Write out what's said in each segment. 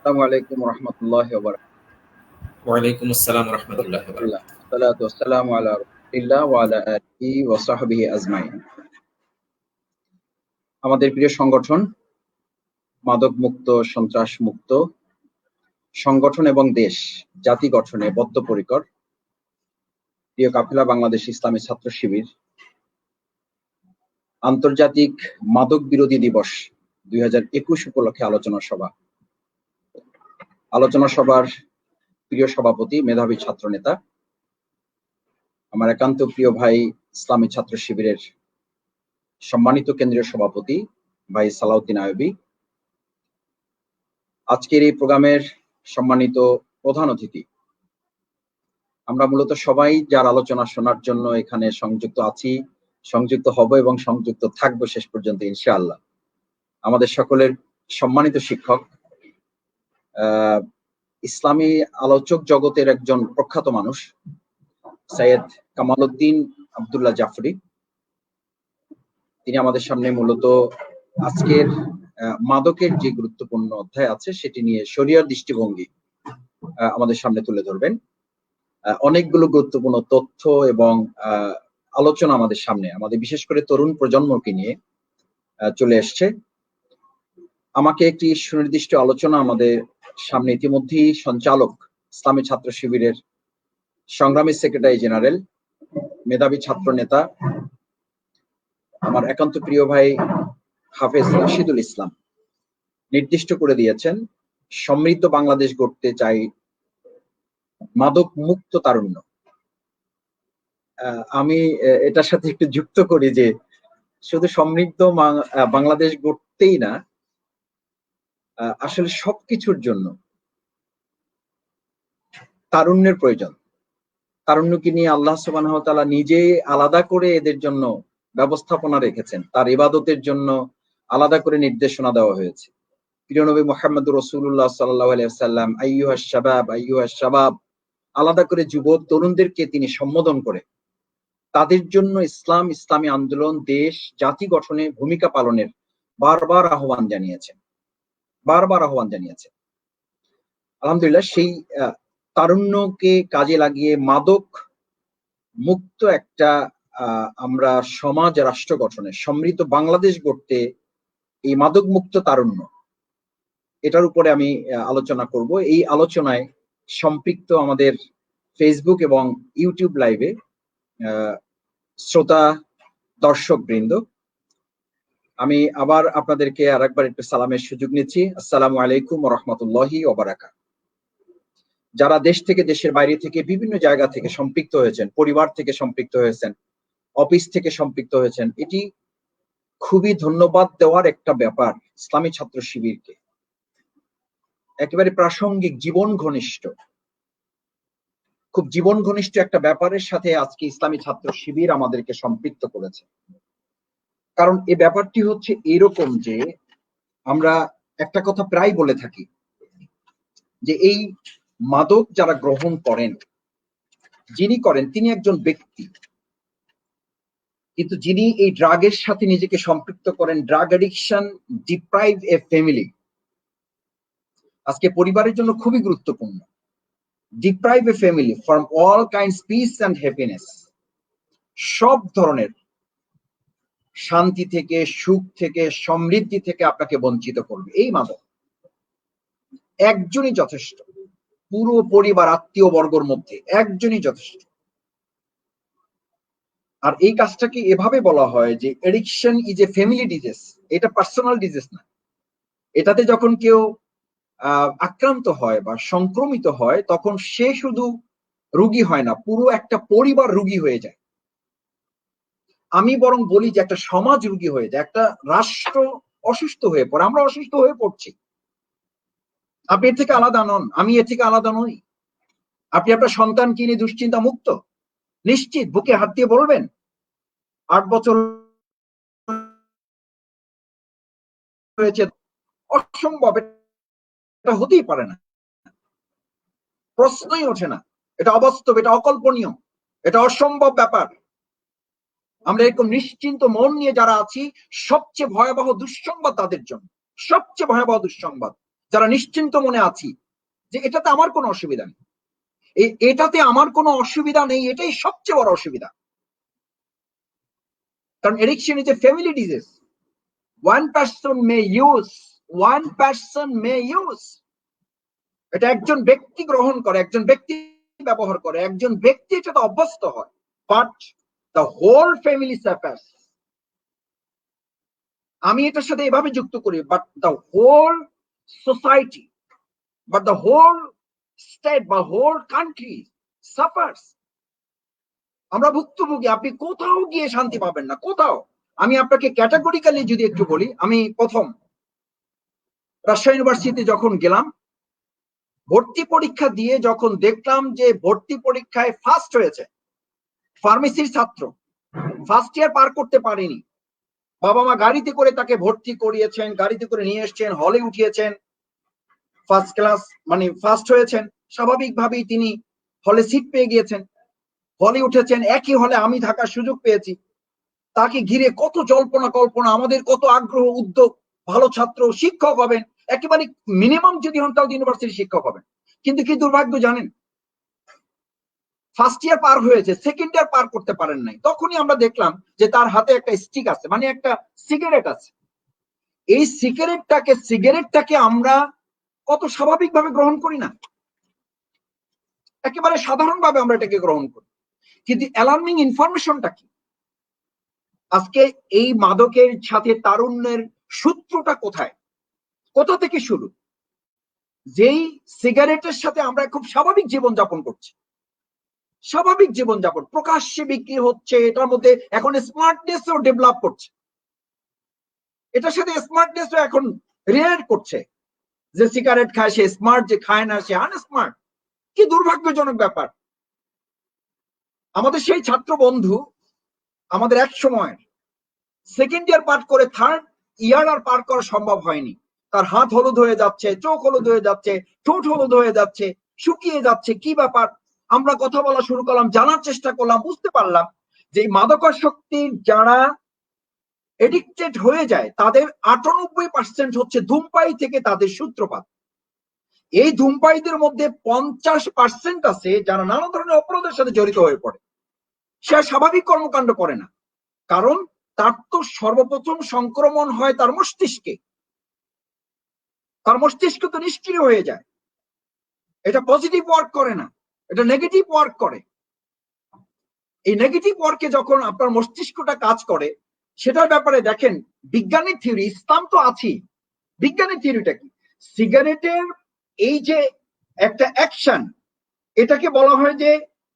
আসসালামু আলাইকুম রহমতুল্লাহ ওয়ালাইকুম আসসালাম রহমতুল্লাহ বারাকাতুহু। সালাতু ওয়াসসালামু আলা রাসূলিল্লাহ ওয়া আলা আলিহি ওয়া সাহবিহি আজমাইন। আমাদের প্রিয় সংগঠন মাদক মুক্ত, সন্ত্রাস মুক্ত সংগঠন এবং দেশ জাতি গঠনে বদ্ধপরিকর প্রিয় কাফেলা বাংলাদেশ ইসলামী ছাত্র শিবির আন্তর্জাতিক মাদক বিরোধী দিবস 2021 উপলক্ষে আলোচনা সভার প্রিয় সভাপতি মেধাবী ছাত্র নেতা আমার একান্ত প্রিয় ভাই ইসলামী ছাত্র শিবিরের সম্মানিত কেন্দ্রীয় সভাপতি ভাই সালাউদ্দিন আইয়ুবী, আজকের এই প্রোগ্রামের সম্মানিত প্রধান অতিথি, আমরা মূলত সবাই যার আলোচনা শোনার জন্য এখানে সংযুক্ত আছি, সংযুক্ত হব এবং সংযুক্ত থাকবো শেষ পর্যন্ত ইনশাআল্লাহ। আমাদের সকলের সম্মানিত শিক্ষক, ইসলামী আলোচক জগতের একজন প্রখ্যাত মানুষ সৈয়দ কামালউদ্দিন আব্দুল্লাহ জাফরি, তিনি আমাদের সামনে মূলত আজকের মাদকের যে গুরুত্বপূর্ণ অধ্যায় আছে সেটি নিয়ে শরিয়ার দৃষ্টিভঙ্গি আমাদের সামনে তুলে ধরবেন। অনেকগুলো গুরুত্বপূর্ণ তথ্য এবং আলোচনা আমাদের সামনে, আমাদের বিশেষ করে তরুণ প্রজন্মকে নিয়ে চলে এসছে। আমাকে একটি সুনির্দিষ্ট আলোচনা আমাদের সামনে ইতিমধ্যেই সঞ্চালক ইসলামী ছাত্র শিবিরের সংগ্রামী সেক্রেটারি জেনারেল, মেধাবী ছাত্র নেতা, আমার একান্ত প্রিয় ভাই হাফেজ রাশিদুল ইসলাম নির্দিষ্ট করে দিয়েছেন। সমৃদ্ধ বাংলাদেশ গড়তে চাই, মাদক মুক্ত তারুণ্য। আমি এটার সাথে একটু যুক্ত করি যে শুধু সমৃদ্ধ বাংলাদেশ গড়তেই না, আসলে সবকিছুর জন্য তারুণ্যের প্রয়োজন। তারুণ্যকে নিয়ে আল্লাহ সুবহানাহু ওয়া তাআলা নিজে আলাদা করে এদের জন্য ব্যবস্থাপনা রেখেছেন, তার ইবাদতের জন্য আলাদা করে নির্দেশনা দেওয়া হয়েছে। প্রিয় নবী মুহাম্মদুর রাসূলুল্লাহ সাল্লাল্লাহু আলাইহি ওয়াসাল্লাম আইয়ুহাস শাবাব আলাদা করে যুবক তরুণদেরকে তিনি সম্বোধন করে তাদের জন্য ইসলামী আন্দোলন, দেশ, জাতি গঠনে ভূমিকা পালনের বারবার আহ্বান জানিয়েছেন। আলহামদুলিল্লাহ, সেই তারুণ্যকে কাজে লাগিয়ে মাদক মুক্ত একটা আমরা সমাজ রাষ্ট্র গঠনে সমৃদ্ধ বাংলাদেশ গড়তে এই মাদক মুক্ত তারুণ্য, এটার উপরে আমি আলোচনা করব। এই আলোচনায় সম্পৃক্ত আমাদের ফেসবুক এবং ইউটিউব লাইভে শ্রোতা দর্শক বৃন্দ, আমি আবার আপনাদেরকে আরেকবার একটু সালামের সুযোগ নিচ্ছি। আসসালামু আলাইকুম ওয়া রাহমাতুল্লাহি ওয়া বারাকাতুহু। যারা দেশ থেকে, দেশের বাইরে থেকে, বিভিন্ন জায়গা থেকে সম্পৃক্ত হয়েছেন, পরিবার থেকে সম্পৃক্ত হয়েছেন, অফিস থেকে সম্পৃক্ত হয়েছেন, এটি খুবই ধন্যবাদ দেওয়ার একটা ব্যাপার ইসলামী ছাত্র শিবিরকে। একেবারে প্রাসঙ্গিক, খুব জীবন ঘনিষ্ঠ একটা ব্যাপারের সাথে আজকে ইসলামী ছাত্র শিবির আমাদেরকে সম্পৃক্ত করেছে। কারণ এই ব্যাপারটি হচ্ছে এরকম যে আমরা একটা কথা প্রায় বলে থাকি যে এই মাদক যারা গ্রহণ করেন, যিনি করেন তিনি একজন ব্যক্তি, কিন্তু যিনি এই ড্রাগের সাথে নিজেকে সম্পৃক্ত করেন, drug addiction deprive a family. আজকে পরিবারের জন্য খুবই গুরুত্বপূর্ণ। Deprive a family from all kinds piece and happiness, সব ধরনের শান্তি থেকে, সুখ থেকে, সমৃদ্ধি থেকে আপনাকে বঞ্চিত করবে এই মাদক। একজনই যথেষ্ট, পুরো পরিবার, আত্মীয় বর্গের মধ্যে একজনই যথেষ্ট। আর এই কাজটাকে এভাবে বলা হয় যে addiction is a family disease, এটা পার্সোনাল ডিজিজ না। এটাতে যখন কেউ আক্রান্ত হয় বা সংক্রমিত হয়, তখন সে শুধু রোগী হয় না, পুরো একটা পরিবার রোগী হয়ে যায়। আমি বরং বলি যে একটা সমাজ রোগী হয়ে যায়, একটা রাষ্ট্র অসুস্থ হয়ে পড়ে। আমরা অসুস্থ হয়ে পড়ছি। আপনি এর থেকে আলাদা নন, আমি এর থেকে আলাদা নই। আপনি আপনার সন্তানকে নিয়ে দুশ্চিন্তা মুক্ত? নিশ্চিত বুকে হাত দিয়ে বলবেন 8 বছর হয়েছে? অসম্ভব, এটা হতেই পারে না, প্রশ্নই ওঠে না। এটা অবাস্তব, এটা অকল্পনীয়, এটা অসম্ভব ব্যাপার। আমরা এরকম নিশ্চিন্ত মন নিয়ে যারা আছি, সবচেয়ে ভয়াবহ দুঃসংবাদ তাদের জন্য, সবচেয়ে ভয়াবহ দুঃসংবাদ। যারা নিশ্চিন্ত মনে আছি যে এটাতে আমার কোনো অসুবিধা নেই, এটাতে আমার কোনো অসুবিধা নেই, এটাই সবচেয়ে বড় অসুবিধা। কারণ addiction is a family disease. one person may use, এটা একজন ব্যক্তি গ্রহণ করে, একজন ব্যক্তি ব্যবহার করে, একজন ব্যক্তি এটাতে অভ্যস্ত হয়, but the whole family suffers. আমি এটার সাথে এভাবে যুক্ত করি, but the whole society, but the whole state বা হোল কান্ট্রি সাফার্স। আমরা ভুক্তভোগী। আপনি কোথাও গিয়ে শান্তি পাবেন না, কোথাও। আমি আপনাকে ক্যাটাগরিক্যালি যদি একটু বলি, আমি প্রথম রাজশাহী ইউনিভার্সিটিতে যখন গেলাম, ভর্তি পরীক্ষা দিয়ে যখন দেখলাম যে ভর্তি পরীক্ষায় ফার্স্ট হয়েছে ফার্মেসির ছাত্র, ফার্স্ট ইয়ার পার করতে পারেনি, বাবা মা গাড়িতে করে তাকে ভর্তি করিয়েছেন, গাড়িতে করে নিয়ে এসছেন, হলে উঠিয়েছেন, ফার্স্ট ক্লাস মানে ফার্স্ট হয়েছেন, স্বাভাবিকভাবেই তিনি হলে সিট পেয়ে গিয়েছেন, হলে উঠেছেন। একই হলে আমি থাকার সুযোগ পেয়েছি। তাকে ঘিরে কত জল্পনা কল্পনা, আমাদের কত আগ্রহ, উদ্যোগ, ভালো ছাত্র, শিক্ষক হবেন, একেবারে মিনিমাম যদি হন তাও ইউনিভার্সিটি শিক্ষক হবেন। কিন্তু কি দুর্ভাগ্য জানেন, ফার্স্ট ইয়ার পার হয়েছে, সেকেন্ড ইয়ার পার করতে পারেন নাই। তখনই আমরা দেখলাম যে তার হাতে একটা স্টিক আছে, মানে একটা সিগারেট আছে। এই সিগারেটটাকে আমরা কত স্বাভাবিকভাবে গ্রহণ করি না, একেবারে সাধারণভাবে আমরা এটাকে গ্রহণ করি। কিন্তু অ্যালার্মিং ইনফরমেশনটা কি? আজকে এই মাদকের সাথে তারুণ্যের সূত্রটা কোথায়, কোথা থেকে শুরু? যেই সিগারেটের সাথে আমরা খুব স্বাভাবিক জীবনযাপন করছি, স্বাভাবিক জীবনযাপন প্রকাশ্যে বিক্রি হচ্ছে, এটার মধ্যে এখন স্মার্টনেসও ডেভেলপ করছে, এটার সাথে স্মার্টনেসও এখন রিলেট করছে। যে সিগারেট খায় সে স্মার্ট, যে খায় না সে আনস্মার্ট। কি দুর্ভাগ্যজনক ব্যাপার। আমাদের সেই ছাত্র বন্ধু, আমাদের এক সময় সেকেন্ড ইয়ার পার করে থার্ড ইয়ার আর পার করা সম্ভব হয়নি। তার হাত হলুদ হয়ে যাচ্ছে, চোখ হলুদ হয়ে যাচ্ছে, ঠোঁট হলুদ হয়ে যাচ্ছে, শুকিয়ে যাচ্ছে। কি ব্যাপার? আমরা কথা বলা শুরু করলাম, জানার চেষ্টা করলাম, বুঝতে পারলাম যে মাদকাসক্তির যারা এডিক্টেড হয়ে যায় তাদের 98% হচ্ছে ধূমপায়ী থেকে তাদের সূত্রপাত। এই ধূমপায়ীদের মধ্যে 50% আছে যারা নানা ধরনের অপরাধের সাথে জড়িত হয়ে পড়ে। সে স্বাভাবিক কর্মকাণ্ড করে না, কারণ তার তো সর্বপ্রথম সংক্রমণ হয় তার মস্তিষ্কে। তার মস্তিষ্ক তো নিষ্ক্রিয় হয়ে যায়, এটা পজিটিভ ওয়ার্ক করে না, এটা নেগেটিভ ওয়ার্ক করে। এই নেগেটিভ ওয়ার্কে যখন আপনার মস্তিষ্কটা কাজ করে, সেটার ব্যাপারে দেখেন বিজ্ঞানের থিওরি, ইসলাম তো আছেই, বিজ্ঞানের থিওরিটা কি? সিগারেটের এই যে একটা অ্যাকশন, এটাকে বলা হয় যে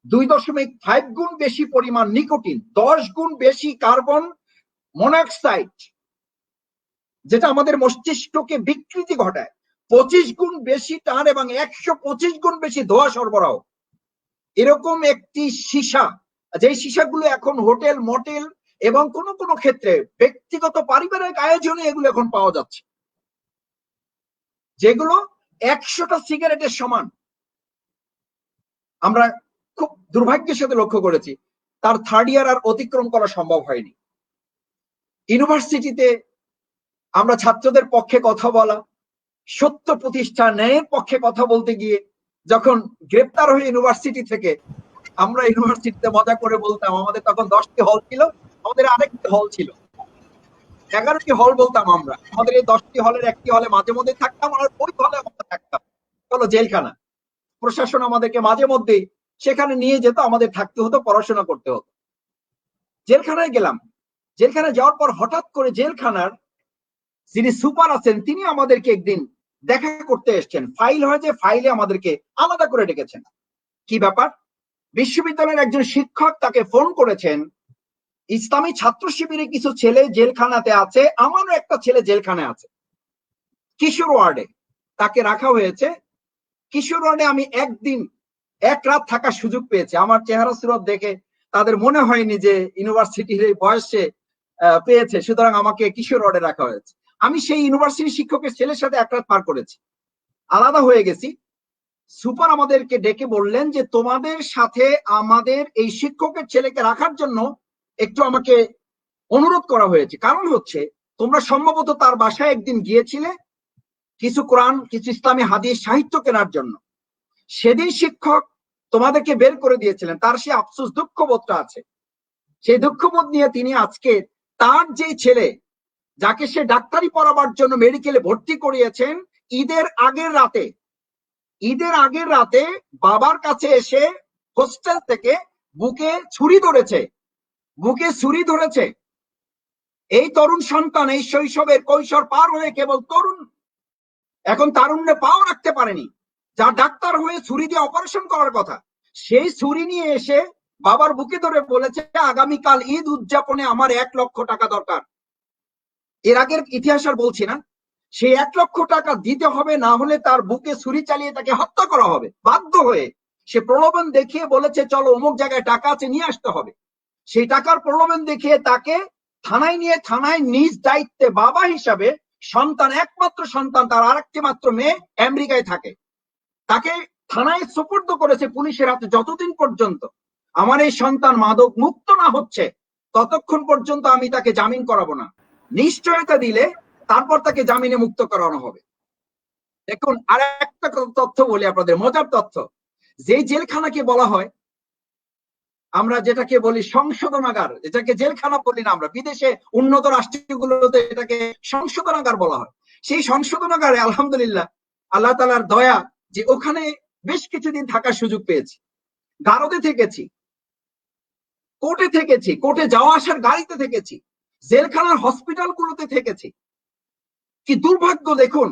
2.5 গুণ বেশি পরিমাণ নিকোটিন, 10 গুণ বেশি কার্বন মনোক্সাইড, যেটা আমাদের মস্তিষ্ককে বিকৃতি ঘটায়, 25 গুণ বেশি টান এবং 125 গুণ বেশি ধোঁয়া সরবরাহ। এরকম একটি সীসা, যে সীসাগুলো এখন হোটেল, মটেল এবং কোনো কোনো ক্ষেত্রে ব্যক্তিগত পারিবারিক আয়োজনে এগুলো এখন পাওয়া যাচ্ছে, যেগুলো 100টা সিগারেটের সমান। আমরা খুব দুর্ভাগ্যের সাথে লক্ষ্য করেছি তার থার্ড ইয়ার আর অতিক্রম করা সম্ভব হয়নি। ইউনিভার্সিটিতে আমরা ছাত্রদের পক্ষে কথা বলা, সত্য প্রতিষ্ঠা, ন্যায়ের পক্ষে কথা বলতে গিয়ে যখন গ্রেপ্তার হয়ে ইউনিভার্সিটি থেকে, আমরা ইউনিভার্সিটিতে মজা করে বলতাম আমাদের তখন 10টি হল ছিল, আমাদের আরেকটি হল ছিল, 11টি হল বলতাম আমরা। আমাদের এই 10টি হলের একটি হলে মাঝে মধ্যে থাকতাম, আর ওই হলে আমরা থাকতাম হলো জেলখানা। প্রশাসন আমাদেরকে মাঝে মধ্যেই সেখানে নিয়ে যেত, আমাদের থাকতে হতো, পড়াশোনা করতে হতো। জেলখানায় গেলাম, জেলখানায় যাওয়ার পর হঠাৎ করে জেলখানার যিনি সুপার আছেন তিনি আমাদেরকে একদিন দেখা করতে এসছেন। ফাইল হয়েছে, ফাইলে আমাদেরকে আলাদা করে ডেকেছেন। কি ব্যাপার? বিশ্ববিদ্যালয়ের একজন শিক্ষক তাকে ফোন করেছেন, ইসলামী ছাত্র শিবিরে কিছু ছেলে জেলখানাতে আছে, আমারও একটা ছেলে জেলখানায় আছে, কিশোর ওয়ার্ডে তাকে রাখা হয়েছে। কিশোর ওয়ার্ডে আমি একদিন এক রাত থাকার সুযোগ পেয়েছি। আমার চেহারা সুরত দেখে তাদের মনে হয়নি যে ইউনিভার্সিটির এই বয়সে পেয়েছে, সুতরাং আমাকে কিশোর ওয়ার্ডে রাখা হয়েছে। আমি সেই ইউনিভার্সিটি শিক্ষকের ছেলের সাথে এক রাত পার করেছি, আলাদা হয়ে গেছি। সুপার আমাদেরকে ডেকে বললেন যে তোমাদের সাথে আমাদের এই শিক্ষকের ছেলেকে রাখার জন্য একটু আমাকে অনুরোধ করা হয়েছে, কারণ হচ্ছে তোমরা সম্ভবত তার বাসায় একদিন গিয়েছিলে, কিছু কোরআন, কিছু ইসলামী হাদিস সাহিত্য কেনার জন্য। সেদিন শিক্ষক তোমাদেরকে বের করে দিয়েছিলেন, তার সে আফসোস দুঃখবোধটা আছে। সেই দুঃখবোধ নিয়ে তিনি আজকে তার যে ছেলে, যাকে সে ডাক্তারি পড়াবার জন্য মেডিকেলে ভর্তি করিয়েছেন, ঈদের আগের রাতে বাবার কাছে এসে হোস্টেল থেকে বুকে ছুরি ধরেছে। এই তরুণ সন্তান এই শৈশবের কৈশোর পার হয়ে কেবল তরুণ, এখন তারুণ্যে পাও রাখতে পারেনি। যা ডাক্তার হয়ে ছুরি দিয়ে অপারেশন করার কথা, সেই ছুরি নিয়ে এসে বাবার বুকে ধরে বলেছে, আগামীকাল ঈদ উদযাপনে আমার 1 লক্ষ টাকা দরকার। এর আগের ইতিহাস আর বলছি না, সেই 1 লক্ষ টাকা দিতে হবে, না হলে তার বুকে ছুরি চালিয়ে তাকে হত্যা করা হবে। বাধ্য হয়ে সে প্রলোভন দেখিয়ে বলেছে, চলো অমুক জায়গায় টাকা আছে, নিয়ে আসতে হবে। সেই টাকার প্রলোভন দেখিয়ে তাকে থানায় নিজ দায়িত্বে বাবা হিসাবে সন্তান, একমাত্র সন্তান, তার আরেকটি মাত্র মেয়ে আমেরিকায় থাকে, তাকে থানায় সুপুর্দ করেছে পুলিশের হাতে। যতদিন পর্যন্ত আমার এই সন্তান মাদক মুক্ত না হচ্ছে, ততক্ষণ পর্যন্ত আমি তাকে জামিন করাবো না। নিশ্চয়তা দিলে তারপর তাকে জামিনে মুক্ত করানো হবে। দেখুন, আর একটা তথ্য বলি আপনাদের, মজার তথ্য। যে জেলখানাকে বলা হয়, আমরা যেটাকে বলি সংশোধনাগার, যেটাকে জেলখানা বলি না আমরা, বিদেশে উন্নত রাষ্ট্রগুলোতে এটাকে সংশোধনাগার বলা হয়। সেই সংশোধনাগারে আলহামদুলিল্লাহ আল্লাহ তাআলার দয়া যে ওখানে বেশ কিছুদিন থাকার সুযোগ পেয়েছি। গারদে থেকেছি, কোর্টে যাওয়া আসার গাড়িতে থেকেছি, জেলখানার হসপিটাল গুলোতে থেকেছি। কি দুর্ভাগ্য দেখুন,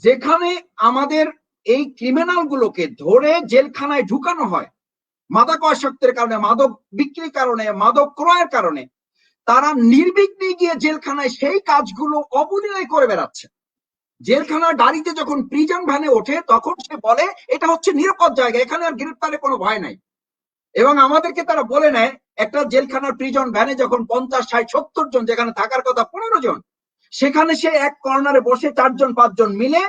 যেখানে আমাদের এই ক্রিমিনাল গুলোকে ধরে জেলখানায় ঢুকানো হয় মাদকাসক্তের কারণে, মাদক বিক্রির কারণে, মাদক ক্রয়ের কারণে, তারা নির্বিঘ্নে গিয়ে জেলখানায় সেই কাজগুলো অবলীলায় করে বেড়াচ্ছে। জেলখানার গাড়িতে যখন প্রিজন ভ্যানে ওঠে, তখন সে বলে এটা হচ্ছে নিরাপদ জায়গা, এখানে আর গ্রেফতারের কোনো ভয় নাই। এবং আমাদেরকে তারা বলে নেয়, একটা জেলখানার প্রিজন ভ্যানে যখন 50, 60, 70 জন, যেখানে থাকার কথা 15 জন, সেখানে সে এক কর্নারে বসে 4 জন 5 জন মিলে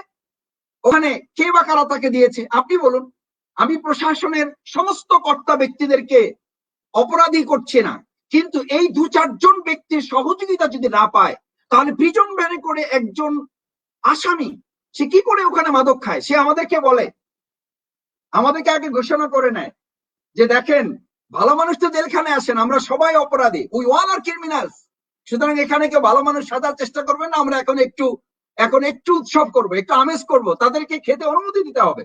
ওখানে কে বা কারা তাকে দিয়েছে আপনি বলুন। আমি প্রশাসনের সমস্ত কর্তা ব্যক্তিদেরকে অপরাধী করছি না, কিন্তু এই 2-4 জন ব্যক্তির সহযোগিতা যদি না পায়, তাহলে প্রিজন ভ্যানে করে একজন আসামি সে কি করে ওখানে মাদক খায়? সে আমাদেরকে বলে, আমাদেরকে আগে ঘোষণা করে নেয় যে দেখেন, ভালো মানুষ তো জেলখানায় আসেন, আমরা সবাই অপরাধী, উই অল আর ক্রিমিনালস, সুতরাং এখানে কেউ ভালো মানুষ সাজার চেষ্টা করবেন না, আমরা এখন একটু উৎসব করব, একটু আমেজ করব, তাদেরকে খেতে অনুমতি দিতে হবে।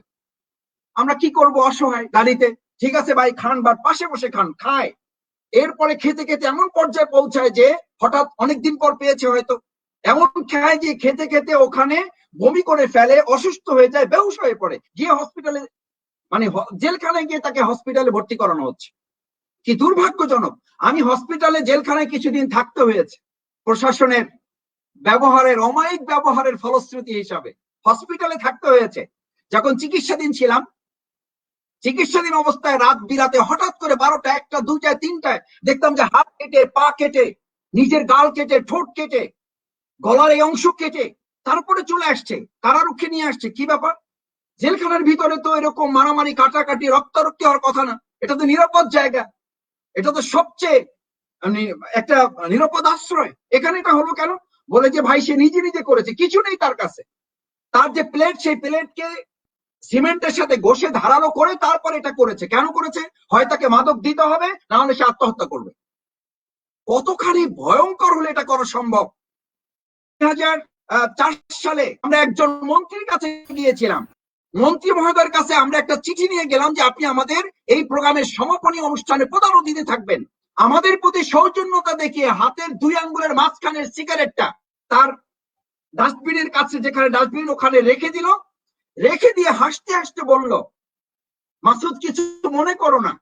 আমরা কি করব? অসহায় গাড়িতে, ঠিক আছে ভাই খান, বাট পাশে বসে খান, খায়। এরপরে খেতে খেতে এমন পর্যায়ে পৌঁছায় যে হঠাৎ অনেকদিন পর পেয়েছে হয়তো, এমন খায় যে খেতে খেতে ওখানে বমি করে ফেলে, অসুস্থ হয়ে যায়, বেহুশ হয়ে পড়ে, গিয়ে হসপিটালে, মানে জেলখানায় গিয়ে তাকে হসপিটালে ভর্তি করানো হচ্ছে। কি দুর্ভাগ্যজনক। আমি হসপিটালে জেলখানায় কিছুদিন থাকতে হয়েছে প্রশাসনের ব্যবহারের, অমায়িক ব্যবহারের ফলশ্রুতি হিসাবে হসপিটালে থাকতে হয়েছে। যখন চিকিৎসাধীন ছিলাম, চিকিৎসাধীন অবস্থায় রাত বিরাতে হঠাৎ করে 12টা, 1টা, 2টা, 3টায় দেখতাম যে হাত কেটে, পা কেটে, নিজের গাল কেটে, ঠোঁট কেটে, গলার এই অংশ কেটে তারপরে চলে আসছে, কারারক্ষী নিয়ে আসছে। কি ব্যাপার? জেলখানার ভিতরে তো এরকম মারামারি, কাটাকাটি, রক্তারক্তি হওয়ার কথা না, এটা তো নিরাপদ জায়গা, এটা তো সবচেয়ে একটা নিরাপদ আশ্রয়, এখানে এটা হলো কেন? বলে যে ভাই সে নিজে নিজে করেছে, কিছু নেই তার কাছে, তার যে প্লেট, সেই প্লেটকে সিমেন্টের সাথে ঘষে ধারালো করে তারপর এটা করেছে। কেন করেছে? হয় তাকে মাদক দিতে হবে, না হলে সে আত্মহত্যা করবে। কতখানি ভয়ঙ্কর হলে এটা করা সম্ভব? 2004 সালে আমরা একজন মন্ত্রীর কাছে গিয়েছিলাম, মন্ত্রী মহোদয়ের কাছে আমরা একটা চিঠি নিয়ে গেলাম যে আপনি আমাদের এই প্রোগ্রামের সমাপনী অনুষ্ঠানে প্রধান অতিথি থাকবেন। আমাদের প্রতি সৌজন্যতা দেখিয়ে হাতের 2 আঙ্গুলের মাঝখানের সিগারেটটা তার ডাস্টবিনের কাছে, যেখানে ডাস্টবিন, ওখানে রেখে দিল, রেখে দিয়ে হাসতে হাসতে বলল, মাসুদ কিছু মনে করো না,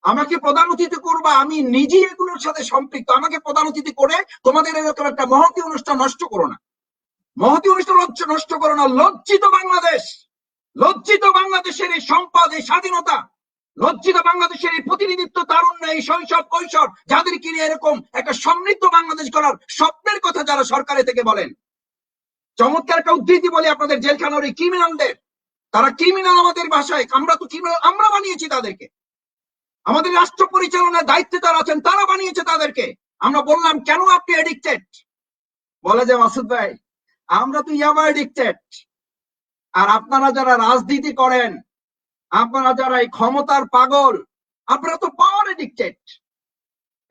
আমাকে প্রধান অতিথি করবা, আমি নিজেই এগুলোর সাথে সম্পৃক্ত, আমাকে প্রধান অতিথি করে তোমাদের এরকম একটা মহতী অনুষ্ঠান নষ্ট করো না, মহতী অনুষ্ঠান নষ্ট করো না। লজ্জিত বাংলাদেশ, লজ্জিত বাংলাদেশের এই সম্পদ, এই স্বাধীনতা, লজ্জিত বাংলাদেশের এই প্রতিনিধিত্ব, তারুণ্য, এই শৈশব কৈশোর, যাদেরকে নিয়ে এরকম একটা সমৃদ্ধ বাংলাদেশ করার স্বপ্নের কথা যারা সরকারে থেকে বলেন। চমৎকার একটা উদ্ধৃতি বলি আপনাদের, জেলখানার এই ক্রিমিনালদের, তারা ক্রিমিনাল আমাদের ভাষায়, আমরা তো ক্রিমিনাল, আমরা বানিয়েছি তাদেরকে, আমাদের রাষ্ট্র পরিচালনার দায়িত্বে তারা আছেন, তারা বানিয়েছে তাদেরকে। আমরা বললাম কেন আপনি এডিক্টেড? বলে যে মাসুদ ভাই আমরা তো ইয়াবা এডিক্টেড, আর আপনারা যারা রাজনীতি করেন, আপনারা যারা এই ক্ষমতার পাগল, আপনারা তো পাওয়ার এডিক্টেড।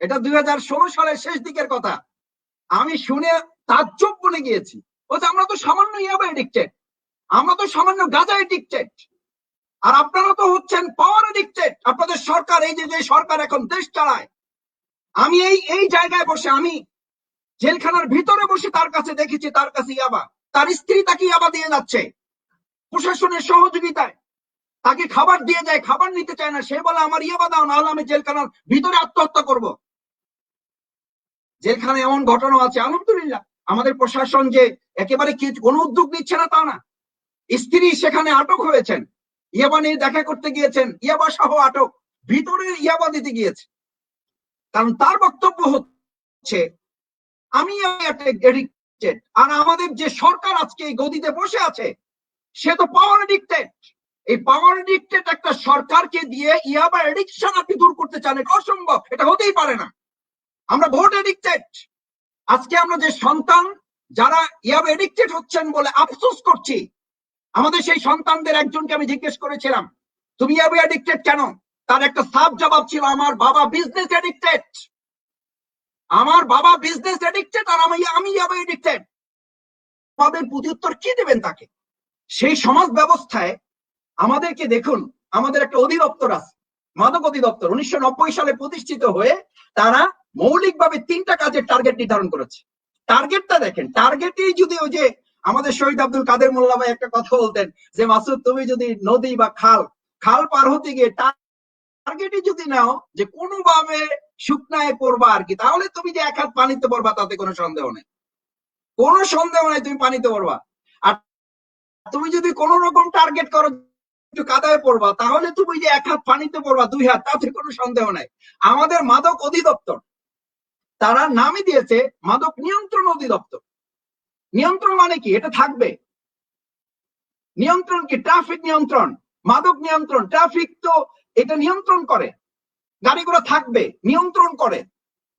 এটা 2016 সালের শেষ দিকের কথা। আমি শুনে তাজ্জব বলে গিয়েছি, বলছে আমরা তো সামান্য ইয়াবা এডিক্টেড, আমরা তো সামান্য গাঁজা এডিক্টেড, আর আপনারা তো হচ্ছেন পাওয়ার এডিক্টেড। আপনাদের সরকার, এই যে সরকার এখন দেশ চালায়, আমি এই জায়গায় বসে, আমি জেলখানার ভিতরে বসে তার কাছে দেখেছি, তার কাছে ইয়াবা, তার স্ত্রী তাকে ইয়াবা দিয়ে যাচ্ছে প্রশাসনের সহযোগিতায়, তাকে খাবার দিয়ে যায়, খাবার নিতে চায় না, সে বলে আমার ইয়াবা দাও, নাহলে আমি জেলখানার ভিতরে আত্মহত্যা করব। জেলখানে এমন ঘটনা আছে, আলহামদুলিল্লাহ আমাদের প্রশাসন যে একেবারে কোনো উদ্যোগ নিচ্ছে না তা না। স্ত্রী সেখানে আটক হয়েছেন, ইয়াবা নিয়ে দেখা করতে গিয়েছেন, ইয়াবা সহ আটক, ভিতরে ইয়াবা দিতে গিয়েছে। কারণ তার বক্তব্য হচ্ছে আমি এডিক্টেড, আর আমাদের যে সরকার আজকে এই গদিতে বসে আছে সে তো পাওয়ার এডিক্টেড। এই পাওয়ার এডিক্টেড একটা সরকারকে দিয়ে ইয়াবা এডিকশন আপনি দূর করতে চান, এটা অসম্ভব, এটা হতেই পারে না। আমরা ভোট এডিক্টেড। আজকে আমরা যে সন্তান যারা ইয়াবা এডিক্টেড হচ্ছেন বলে আফসোস করছি, আমাদের সেই সন্তানদের একজনকে আমি জিজ্ঞেস করেছিলাম তুমি ইয়াবা এডিক্টেড কেন? তার একটা সাফ জবাব ছিল আমার বাবা বিজনেস এডিক্টেড, আমার বাবা বিজনেস এডিক্টেড, আর আমি ইয়াবা এডিক্টেড। আমাদের প্রত্যুত্তর কি দেবেন তাকে? সেই সমাজ ব্যবস্থায় আমাদেরকে দেখুন, আমাদের একটা অধিদপ্তর আছে, মাদক অধিদপ্তর, 1990 সালে প্রতিষ্ঠিত হয়ে তারা মৌলিকভাবে 3টা কাজের টার্গেট নির্ধারণ করেছে। টার্গেটটা দেখেন, টার্গেটেই যদি ওই যে আমাদের শহীদ আব্দুল কাদের মোল্লা ভাই একটা কথা বলতেন যে মাসুদ তুমি যদি নদী বা খাল পার হতে গিয়ে টার্গেটই যদি নাও যে কোনোভাবে শুকনায় পড়বা আর কি, তাহলে তুমি যে 1 হাত পানিতে পড়বা তাতে কোনো সন্দেহ নেই, কোনো সন্দেহ নেই তুমি পানিতে পড়বা। আর তুমি যদি কোন রকম টার্গেট করো একটু কাদায় পড়বা, তাহলে তুমি যে 1 হাত পানিতে পড়বা 2 হাত, তাতে কোনো সন্দেহ নাই। আমাদের মাদক অধিদপ্তর তারা নামই দিয়েছে মাদক নিয়ন্ত্রণ অধিদপ্তর। নিয়ন্ত্রণ মানে কি? এটা থাকবে। নিয়ন্ত্রণ কি? ট্রাফিক নিয়ন্ত্রণ, মাদক নিয়ন্ত্রণ। ট্রাফিক তো এটা নিয়ন্ত্রণ করে, গাড়িগুলো থাকবে, নিয়ন্ত্রণ করে।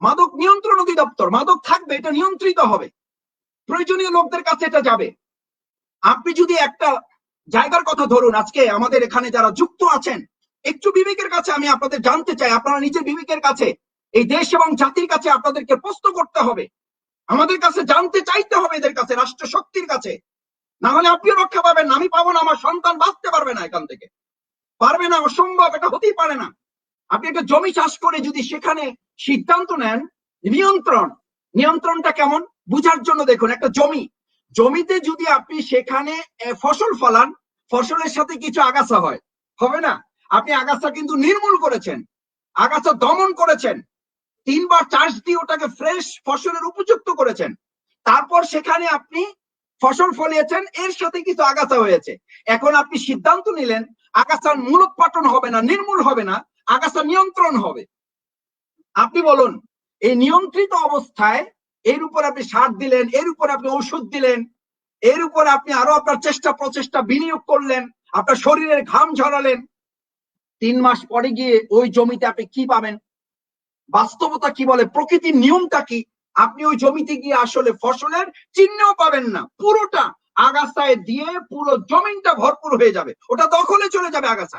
মাদক নিয়ন্ত্রণ অধিদপ্তর, মাদক থাকবে, এটা নিয়ন্ত্রিত হবে, প্রয়োজনীয় লোকদের কাছে এটা যাবে। আপনি যদি একটা জায়গার কথা ধরুন, আজকে আমাদের এখানে যারা যুক্ত আছেন, একটু বিবেকের কাছে আমি আপনাদের জানতে চাই, আপনারা নিজের বিবেকের কাছে, এই দেশ এবং জাতির কাছে আপনাদেরকে প্রশ্ন করতে হবে, আমাদের কাছে জানতে চাইতে হবে, এদের কাছে, রাষ্ট্র শক্তির কাছে। না হলে আপনিও রক্ষা পাবেন না, আমি পাবো না, আমার সন্তান বাঁচতে পারবে না, এখান থেকে পারবে না, অসম্ভব, এটা হতেই পারে না। আপনি একটা জমি চাষ করে যদি সেখানে সিদ্ধান্ত নেন নিয়ন্ত্রণটা কেমন বুঝার জন্য দেখুন, একটা জমিতে যদি আপনি সেখানে ফসল ফলান, ফসলের সাথে কিছু আগাছা হয়, হবে না? আপনি আগাছা কিন্তু নির্মূল করেছেন, আগাছা দমন করেছেন, 3 বার চাষ দিয়ে ওটাকে ফ্রেশ ফসলের উপযুক্ত করেছেন, তারপর সেখানে আপনি ফসল ফলিয়েছেন, এর সাথে কিছু আগাছা হয়েছে। এখন আপনি সিদ্ধান্ত নিলেন আগাছার মূলোৎপাটন হবে না, নির্মূল হবে না, আগাছা নিয়ন্ত্রণ হবে। আপনি বলুন, এই নিয়ন্ত্রিত অবস্থায় এর উপর আপনি সার দিলেন, এর উপর আপনি ওষুধ দিলেন, এর উপর আপনি আরো আপনার প্রচেষ্টা বিনিয়োগ করলেন, আপনার শরীরের ঘাম ঝরালেন, 3 মাস পরে গিয়ে ওই জমিতে আপনি কি পাবেন? বাস্তবতা কি বলে, প্রকৃতির নিয়মটা কি? আপনি ওই জমিতে গিয়ে আসলে ফসলের চিহ্নও পাবেন না, পুরোটা আগাছায় দিয়ে পুরো জমিনটা ভরপুর হয়ে যাবে, ওটা দখলে চলে যাবে আগাছা।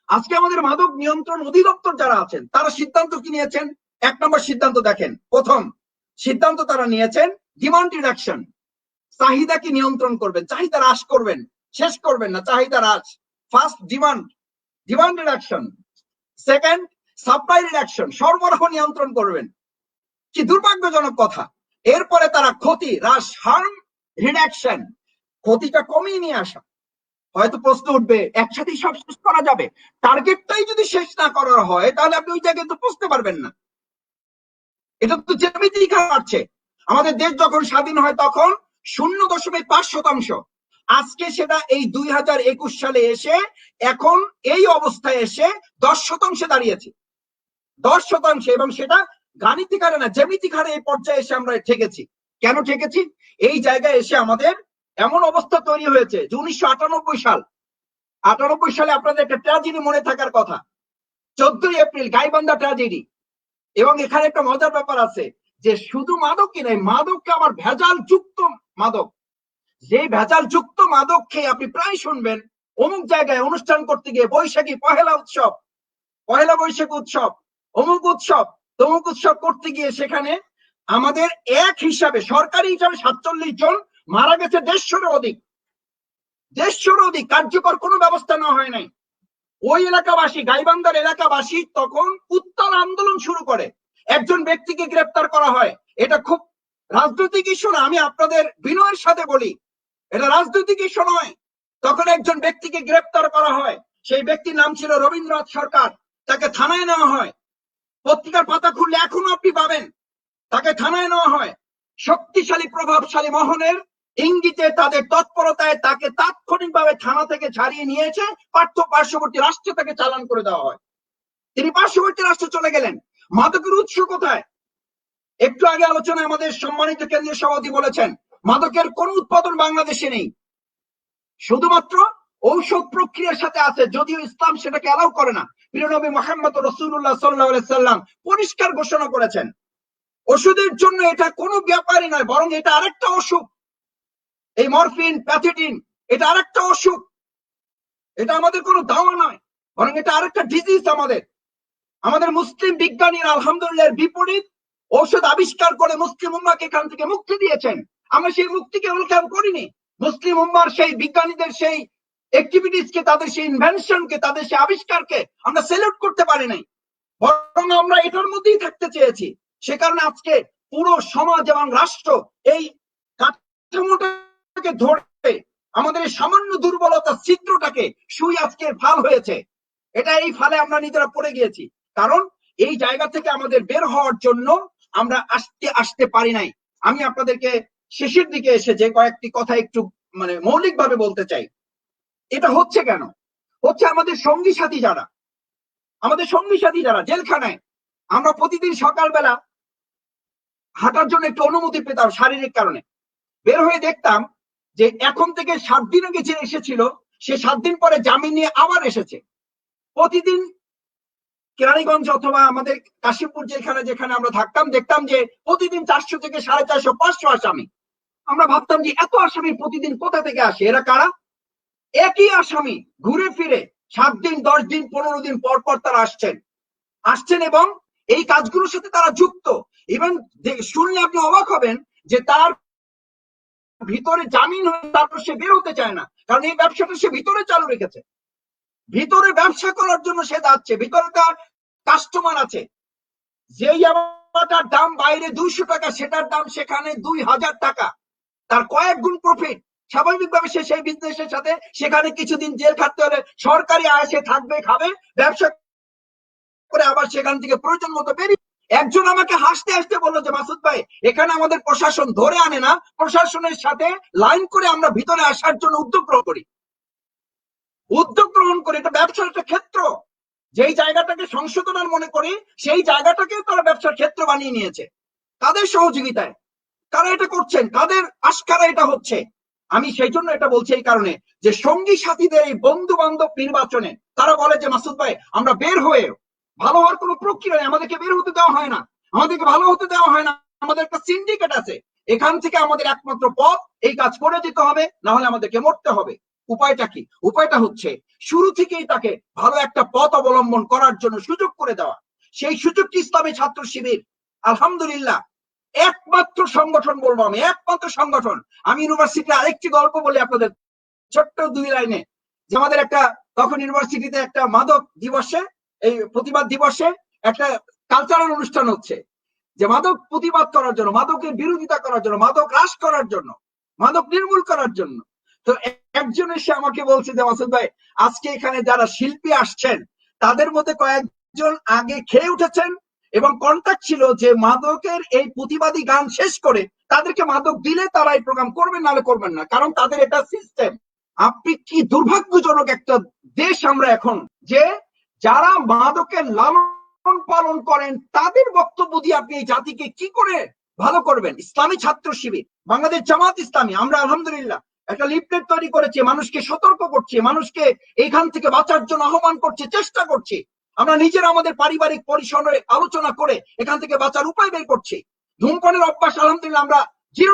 আজকে আমাদের মাদক নিয়ন্ত্রণ অধিদপ্তর যারা আছেন তারা সিদ্ধান্ত কি নিয়েছেন? 1 নম্বর সিদ্ধান্ত দেখেন, প্রথম সিদ্ধান্ত তারা নিয়েছেন ডিমান্ড রিডাকশন, চাহিদাকে নিয়ন্ত্রণ করবেন, চাহিদা হ্রাস করবেন, শেষ করবেন না, চাহিদা হ্রাস। First demand reduction, second supply reduction, সরবরাহ নিয়ন্ত্রণ করবেন। কি দুর্ভাগ্যজনক কথা। এরপরে তারা ক্ষতি হ্রাস, হার্ম রিডাকশন, ক্ষতিটা কমিয়ে নিয়ে আসা। হয়তো প্রশ্ন উঠবে একসাথে সব শেষ করা যাবে? টার্গেটটাই যদি শেষ না করা হয় তাহলে আপনি ওই জায়গায় তো পৌঁছতে পারবেন না। এটা তো জ্যামিতিক হারে। আমাদের দেশ যখন স্বাধীন হয় তখন 0.5%, আজকে সেটা এই 2021 সালে এসে এখন এই অবস্থায় এসে 10% দাঁড়িয়েছে, 10%, এবং সেটা গাণিতিক হারে না, জ্যামিতিক হারে এই পর্যায়ে এসে আমরা ঠেকেছি। কেন ঠেকেছি? এই জায়গায় এসে আমাদের এমন অবস্থা তৈরি হয়েছে যে 1998 সালে আপনাদের একটা ট্র্যাজেডি মনে থাকার কথা, 14 এপ্রিল গাইবান্ধা ট্র্যাজেডি। এবং এখানে একটা মজার ব্যাপার আছে যে শুধু মাদকই নাই, মাদককে আবার ভেজাল যুক্ত মাদক, যে ভেজাল যুক্ত মাদক খেয়ে আপনি প্রায় শুনবেন অমুক জায়গায় অনুষ্ঠান করতে গিয়ে বৈশাখী পহেলা উৎসব, পহেলা বৈশাখ উৎসব, অমুক উৎসব, তমুক উৎসব করতে গিয়ে সেখানে আমাদের এক হিসাবে সরকারি হিসাবে 47 জন মারা গেছে, 150-এরও অধিক, 150-এরও অধিক। কার্যকর কোনো ব্যবস্থা নেওয়া হয় নাই। ওই এলাকাবাসী, গাইবান্ধার এলাকাবাসী তখন উত্তাল আন্দোলন শুরু করে, একজন ব্যক্তিকে গ্রেপ্তার করা হয়। এটা খুব রাজনৈতিক ইস্যু না, আমি আপনাদের বিনয়ের সাথে বলি, এটা রাজনৈতিক ইস্যু নয়। তখন একজন ব্যক্তিকে গ্রেপ্তার করা হয়, সেই ব্যক্তির নাম ছিল রবীন্দ্রনাথ সরকার। তাকে থানায় নেওয়া হয়, পত্রিকার পাতা খুললে এখনো আপনি পাবেন, তাকে থানায় নেওয়া হয়। শক্তিশালী প্রভাবশালী মহলের ইঙ্গিতে, তাদের তৎপরতায় তাকে তাৎক্ষণিকভাবে থানা থেকে ছাড়িয়ে নিয়েছে, পার্শ্ববর্তী রাষ্ট্রে তাকে চালান করে দেওয়া হয়। তিনি পার্শ্ববর্তী রাষ্ট্রে চলে গেলেন। মাদকের উৎস কোথায়? একটু আগে আলোচনায় আমাদের সম্মানিত কেন্দ্রীয় সভাপতি বলেছেন, মাদকের কোন উৎপাদন বাংলাদেশে নেই, শুধুমাত্র ঔষধ প্রক্রিয়ার সাথে আছে, যদিও ইসলাম সেটাকে অ্যালাউ করে না। প্রিয় নবী মুহাম্মদ রাসূলুল্লাহ সাল্লাল্লাহু আলাইহি সাল্লাম পরিষ্কার ঘোষণা করেছেন, ওষুধের জন্য এটা কোনো ব্যাপারই নয়, বরং এটা আরেকটা অসুখ। এই মরফিন, প্যাথেটিন, এটা আরেকটা অসুখ, এটা আমাদের কোনো দাওয়া নয়, বরং এটা আরেকটা ডিজিজ। আমাদের মুসলিম বিজ্ঞানীরা আলহামদুলিল্লাহ বিপরীত ঔষধ আবিষ্কার করে মুসলিম উম্মাহকে এখান থেকে মুক্তি দিয়েছেন। আমরা সেই মুক্তিকে ওয়েলকাম করিনি। মুসলিম উম্মাহর সেই বিজ্ঞানীদের সেই অ্যাক্টিভিটিসকে, তাদের সেই ইনভেনশনকে, তাদের সেই আবিষ্কারকে আমরা সেলিউট করতে পারি নাই, বরং আমরা এটার মধ্যেই থাকতে চেয়েছি। সে কারণে আজকে পুরো সমাজ এবং রাষ্ট্র এই কাঠামোটাকে ধরে আমাদের এই সামান্য দুর্বলতা ছিদ্রটাকে সুই আজকে ফাল হয়েছে। এটা এই ফালে আমরা নিজেরা পড়ে গিয়েছি, কারণ এই জায়গা থেকে আমাদের বের হওয়ার জন্য আমরা আসতে পারি নাই। আমি আপনাদেরকে শেষের দিকে এসে যে কয়েকটি কথা একটু মৌলিকভাবে বলতে চাই। এটা হচ্ছে কেন? হচ্ছে আমাদের সঙ্গী সাথী যারা জেলখানায়, আমরা প্রতিদিন সকালবেলা হাঁটার জন্য একটু অনুমতি পেতাম শারীরিক কারণে, বের হয়ে দেখতাম যে এখন থেকে 7 দিন আগে যে এসেছিল সে 7 দিন পরে জামিন নিয়ে আবার এসেছে। প্রতিদিন কেরানীগঞ্জ অথবা আমাদের কাশীপুর যেখানে আমরা থাকতাম, দেখতাম যে প্রতিদিন 400 থেকে 450, 500 আসামি। আমরা ভাবতাম যে এত আসামি প্রতিদিন কোথা থেকে আসে, এরা কারা? একই আসামি ঘুরে ফিরে 7 দিন, 10 দিন, 15 দিন পর পর তারা আসছেন এবং এই কাজগুলোর সাথে তারা যুক্ত। ইভেন শুনলে আপনি অবাক হবেন যে তার ভিতরে জামিন হয়ে তারপর সে বের হতে চায় না, কারণ এই ব্যবসাটা সে ভিতরে চালু রেখেছে, ভিতরে ব্যবসা করার জন্য সে যাচ্ছে, ভিতরে তার কাস্টমার আছে। যে ইয়াবাটার দাম বাইরে 200 টাকা, সেটার দাম সেখানে 2000 টাকা, তার কয়েক গুণ প্রফিট। স্বাভাবিকভাবে সে সেই বিজনেসের সাথে সেখানে কিছুদিন জেল খাটতে হলে সরকারি আয় সে থাকবে, খাবে, ব্যবসা করে আবার সেখান থেকে প্রয়োজন মতো বেরিয়ে। একজন আমাকে হাসতে হাসতে বললো যে মাসুদ ভাই, এখানে আমাদের প্রশাসন ধরে আনে না, প্রশাসনের সাথে লাইন করে আমরা ভিতরে আসার জন্য উদ্যোগ গ্রহণ করি। এটা ব্যবসার একটা ক্ষেত্র, যেই জায়গাটাকে সংশোধনের মনে করি সেই জায়গাটাকে তারা ব্যবসার ক্ষেত্র বানিয়ে নিয়েছে। কাদের সহযোগিতায় কারা এটা করছেন, কাদের আশকারা এটা হচ্ছে? আমি সেই জন্য এটা বলছি এই কারণে যে সঙ্গী সাথীদের এই বন্ধু বান্ধব নির্বাচনে তারা বলে যে মাসুদ ভাই, আমরা বের হয়ে ভালো হওয়ার কোনো প্রক্রিয়া নেই, আমাদেরকে বের হতে দেওয়া হয় না, আমাদেরকে ভালো হতে দেওয়া হয় না, আমাদের একটা সিন্ডিকেট আছে, এখান থেকে আমাদের একমাত্র পথ এই কাজ করে যেতে হবে, না হলে আমাদেরকে মরতে হবে। উপায়টা কি? উপায়টা হচ্ছে শুরু থেকেই তাকে ভালো একটা পথ অবলম্বন করার জন্য সুযোগ করে দেওয়া। সেই সুযোগটি ইসলামী ছাত্র শিবির আলহামদুলিল্লাহ একমাত্র সংগঠন, বলবো আমি একমাত্র সংগঠন। আমি ইউনিভার্সিটির আরেকটি গল্প বলি আপনাদের ছোট্ট 2 লাইনে, যে আমাদের একটা তখন ইউনিভার্সিটিতে একটা মাদক দিবসে, এই প্রতিবাদ দিবসে একটা কালচারাল অনুষ্ঠান হচ্ছে, যে মাদক প্রতিবাদ করার জন্য, মাদকের বিরোধিতা করার জন্য, মাদক হ্রাস করার জন্য, মাদক নির্মূল করার জন্য। তো একজন এসে আমাকে বলছে যে মাসুদ ভাই, আজকে এখানে যারা শিল্পী আসছেন তাদের মধ্যে কয়েকজন আগে খেয়ে উঠেছেন এবং কন্ট্যাক্ট ছিল যে মাদকের এই প্রতিবাদী গান শেষ করে তাদেরকে মাদক দিলে তারা এই প্রোগ্রাম করবেন, নাহলে করবেন না, কারণ তাদের এটা সিস্টেম। আপনি কি দুর্ভাগ্যজনক একটা দেশ আমরা এখন, যে যারা মাদকের লালন পালন করেন তাদের বক্তব্য দিয়ে আপনি এই জাতিকে কি করে ভালো করবেন? ইসলামী ছাত্র শিবির, বাংলাদেশ জামাত ইসলামী, আমরা আলহামদুলিল্লাহ একটা লিফলেট তৈরি করেছি, মানুষকে সতর্ক করছি, মানুষকে এইখান থেকে বাঁচার জন্য আহ্বান করছি, চেষ্টা করছি। আমরা নিজেরা আমাদের পারিবারিক পরিসরে আলোচনা করে এখান থেকে বাঁচার উপায় বের করছি। ধূমপানের অভ্যাস আলহামদুলিল্লাহ আমরা জিরো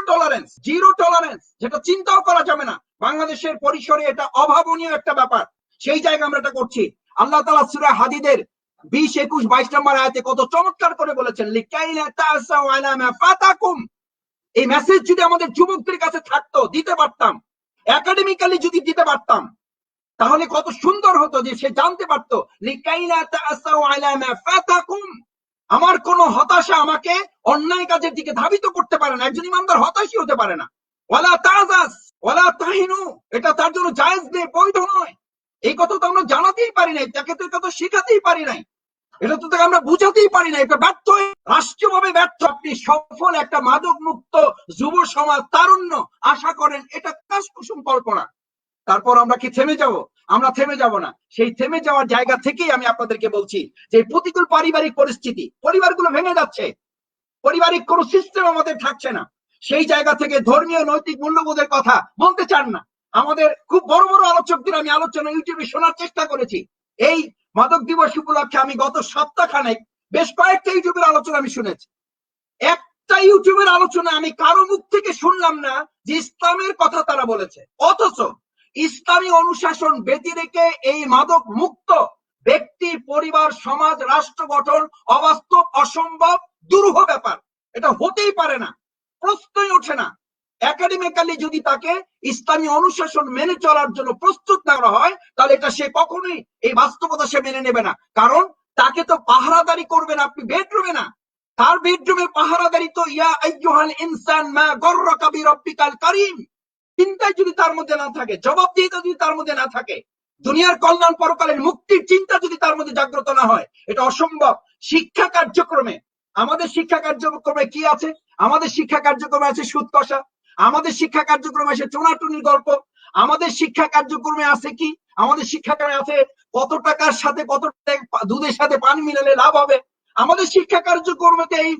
টলারেন্স, যেটা চিন্তাও করা যাবে না বাংলাদেশের পরিসরে, এটা অভাবনীয় একটা ব্যাপার। সেই জায়গায় আমরা এটা করছি। আল্লাহ তাআলা সূরা হাদীদের 20, 21, 22 নম্বর আয়াতে কত চমৎকার করে বলেছেন, লিকাইলা তাসাউ আলা মা ফাতাকুম। এই মেসেজ যদি আমাদের যুবকদের কাছে থাকতো, দিতে পারতাম, একাডেমিক্যালি যদি দিতে পারতাম, তাহলে কত সুন্দর হতো যে সে জানতে পারতো লিকাইলা তাসাউ আলা মা ফাতাকুম। আমার কোন হতাশা আমাকে অন্যায় কাজের দিকে ধাবিত করতে পারে না। একজন ইমানদার হতাশই হতে পারে না। ওয়ালা তাজাস ওয়ালা তাহিনু, এটা তার জন্য জায়েজ নেই, বৈধ নয়। এই কথা তো আমরা জানাতেই পারি নাই, তাকে তো এটা তো শেখাতেই পারি নাই, এটা তো তাকে আমরা বুঝাতেই পারি না। এটা ব্যর্থ, রাষ্ট্রীয়ভাবে ব্যর্থ। আপনি সফল একটা মাদক মুক্ত যুব সমাজ, তারুণ্য আশা করেন, এটা কাশকুসুম কল্পনা। তারপর আমরা কি থেমে যাব? আমরা থেমে যাব না। সেই থেমে যাওয়ার জায়গা থেকেই আমি আপনাদেরকে বলছি যে প্রতিকূল পারিবারিক পরিস্থিতি, পরিবারগুলো ভেঙে যাচ্ছে, পারিবারিক কোন সিস্টেম আমাদের থাকছে না। সেই জায়গা থেকে ধর্মীয় নৈতিক মূল্যবোধের কথা বলতে চান না। আমাদের খুব বড় বড় আলোচকদের আমি আলোচনা ইউটিউবে শোনার চেষ্টা করেছি। এই মাদক দিবস উপলক্ষে আমি গত সপ্তাহখানেক বেশ কয়েকটা ইউটিউবের আলোচনা আমি শুনেছি। একটা ইউটিউবের আলোচনা আমি কারো মুখ থেকে শুনলাম না যে ইসলামের কথা তারা বলেছে, অথচ ইসলামী অনুশাসন ব্যতি রেখে এই মাদক মুক্ত ব্যক্তি, পরিবার, সমাজ, রাষ্ট্র গঠন অবাস্তব, অসম্ভব, দুরূহ ব্যাপার। এটা হতেই পারে না, প্রশ্নই ওঠে না। একাডেমিক্যালি যদি তাকে ইসলামী অনুশাসন মেনে চলার জন্য প্রস্তুত না করা হয়, তাহলে এটা সে কখনোই, এই বাস্তবতা সে মেনে নেবে না। কারণ তাকে তো পাহারাদারি করবেন আপনি বেডরুমে না, তার বেডরুমে পাহারাদারি তো ইয়া আইয়ুহাল ইনসান মা গররাকা বিরাব্বিকাল কারীম, চিন্তায় যদি তার মধ্যে না থাকে, জবাবদিহিতা যদি তার মধ্যে না থাকে, দুনিয়ার কল্যাণ পরকালের মুক্তির চিন্তা যদি তার মধ্যে জাগ্রত না হয়, এটা অসম্ভব। শিক্ষা কার্যক্রমে, আমাদের শিক্ষা কার্যক্রমে কি আছে? আমাদের শিক্ষা কার্যক্রমে আছে সুদ কষা, আমাদের শিক্ষা কার্যক্রমে আছে চুনাটুনির গল্প, আমাদের শিক্ষা কার্যক্রমে আছে কি? আমাদের শিক্ষাক্রমে আছে কত টাকার সাথে কত দুধের সাথে পানি মিলালে লাভ হবে। আমাদের শিক্ষা কার্যক্রমেতে এই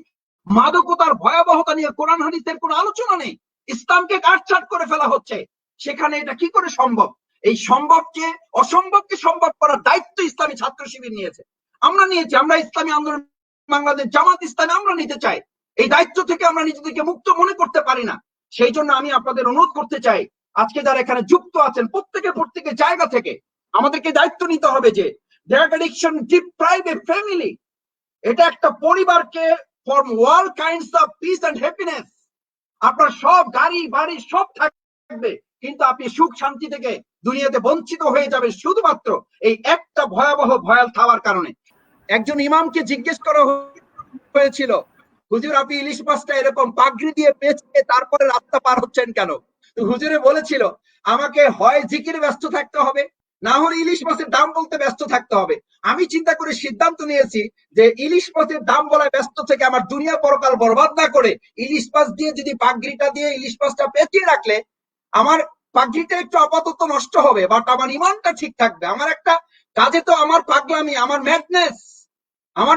মাদকতার ভয়াবহতা নিয়ে কোরআন হাদিসের কোনো আলোচনা নেই। ইসলামকে কাটছাট করে ফেলা হচ্ছে। সেখানে এটা কি করে সম্ভব? এই সম্ভবকে, অসম্ভবকে সম্ভব করার দায়িত্ব ইসলামী ছাত্র শিবির নিয়েছে, আমরা নিয়েছি। আমরা ইসলামী আন্দোলন বাংলাদেশ, জামাত ইসলামী, আমরা নিতে চাই। এই দায়িত্ব থেকে আমরা নিজেদেরকে মুক্ত মনে করতে পারি না। সেই জন্য আমি আপনাদের অনুরোধ করতে চাই, আজকে যারা এখানে যুক্ত আছেন, প্রত্যেকের জায়গা থেকে আমাদেরকে দায়িত্ব নিতে হবে যে drug addiction deprive a family, এটা একটা পরিবারকে from all kinds of peace and happiness. আপনার সব গাড়ি বাড়ি সব থাকবে, কিন্তু আপনি সুখ শান্তি থেকে দুনিয়াতে বঞ্চিত হয়ে যাবেন শুধুমাত্র এই একটা ভয়াবহ ভয়াল খাওয়ার কারণে। একজন ইমামকে জিজ্ঞেস করা হয়েছিল, হুজুর আপনি ইলিশ মাছটা এরকম পাগড়ি দিয়ে পেঁচিয়ে তারপরে রাস্তা পার হচ্ছেন কেন? তো হুজুরে বলেছিল, আমাকে হয় জিকিরে ব্যস্ত থাকতে হবে, না হলে ইলিশ মাছের দাম বলতে ব্যস্ত থাকতে হবে। আমি চিন্তা করে সিদ্ধান্ত নিয়েছি যে ইলিশ মাছের দাম বলায় ব্যস্ত থেকে আমার দুনিয়া পরকাল বরবাদ না করে ইলিশ মাছ দিয়ে যদি পাগড়িটা দিয়ে ইলিশ মাছটা পেঁচিয়ে রাখলে আমার পাগড়িটা একটু আপাতত নষ্ট হবে, বাট আমার ইমানটা ঠিক থাকবে। আমার একটা কাজে তো আমার পাগলামি, আমার ম্যাডনেস, আমার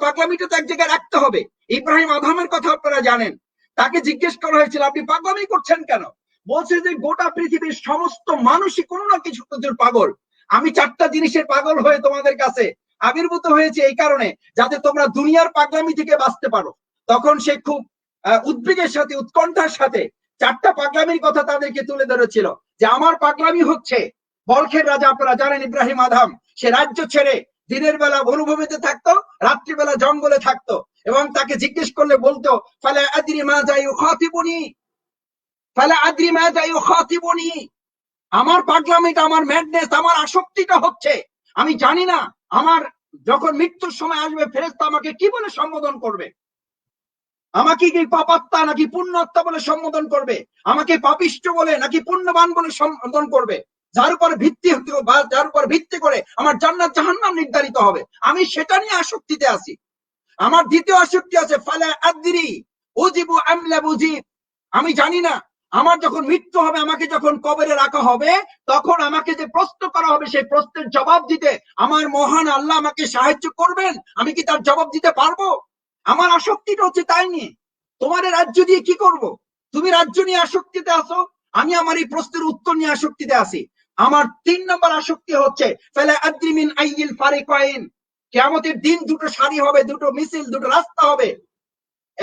পাগলামিটা তো এক জায়গায় রাখতে হবে। ইব্রাহিম আদমের কথা আপনারা জানেন, তাকে জিজ্ঞেস করা হয়েছিল আপনি পাগলামি করছেন কেন? বলছে যে গোটা পৃথিবীর সমস্ত মানুষই কোনো না কিছু পাগল, আমি চারটা জিনিসের পাগল হয়ে তোমাদের কাছে আবির্ভূত হয়েছে এই কারণে যাতে তোমরা দুনিয়ার পাগলামি থেকে বাঁচতে পারো। তখন সে খুব উদ্বেগের সাথে, উৎকণ্ঠার সাথে চারটা পাগলামির কথা তাদেরকে তুলে ধরেছিল যে আমার পাগলামি হচ্ছে, বলখের রাজা আপনারা জানেন ইব্রাহিম আদম, সে রাজ্য ছেড়ে দিনের বেলা মরুভূমিতে থাকতো, রাত্রিবেলা জঙ্গলে থাকতো, এবং তাকে জিজ্ঞেস করলে বলতো ফালা আদরি মা যা ইউখাতিবুনি, ফালা আদরি মা যা ইউখাতিবুনি। আমার পাগলামিটা, আমার ম্যাডনেস, আমার আসক্তিটা হচ্ছে আমি জানি না আমার যখন মৃত্যুর সময় আসবে ফেরেশতা আমাকে কি বলে সম্বোধন করবে, আমাকে কি পাপাত্মা নাকি পুণ্যাত্মা বলে সম্বোধন করবে, আমাকে পাপিষ্ঠ বলে নাকি পুণ্যবান বলে সম্বোধন করবে, যার উপর ভিত্তি করে আমার জান্নাত জাহান্নাম নির্ধারিত হবে। আমি সেটা নিয়ে আসক্তিতে আছি। আমার দ্বিতীয় আসক্তি আছে ফালা আদরি উজিবু আম লা উজিব, আমি জানি না আমার যখন মৃত্যু হবে, আমাকে যখন কবরে রাখা হবে, তখন আমাকে যে প্রশ্ন করা হবে সেই প্রশ্নের জবাব দিতে আমার মহান আল্লাহ আমাকে সাহায্য করবেন, আমি কি তার জবাব দিতে পারবো? আমার আসক্তিটা হচ্ছে তাই নিয়ে। তোমার রাজ্য দিয়ে কি করব? তুমি রাজ্য নিয়ে আসক্তিতে আসো, আমি আমার এই প্রশ্নের উত্তর নিয়ে আসক্তিতে আসি। আমার 3 নম্বর আসক্তি হচ্ছে ফালা আদরি মিন আইয়িল ফারিকাইন, কিয়ামতের দিন দুটো সারি হবে, দুটো মিছিল, দুটো রাস্তা হবে।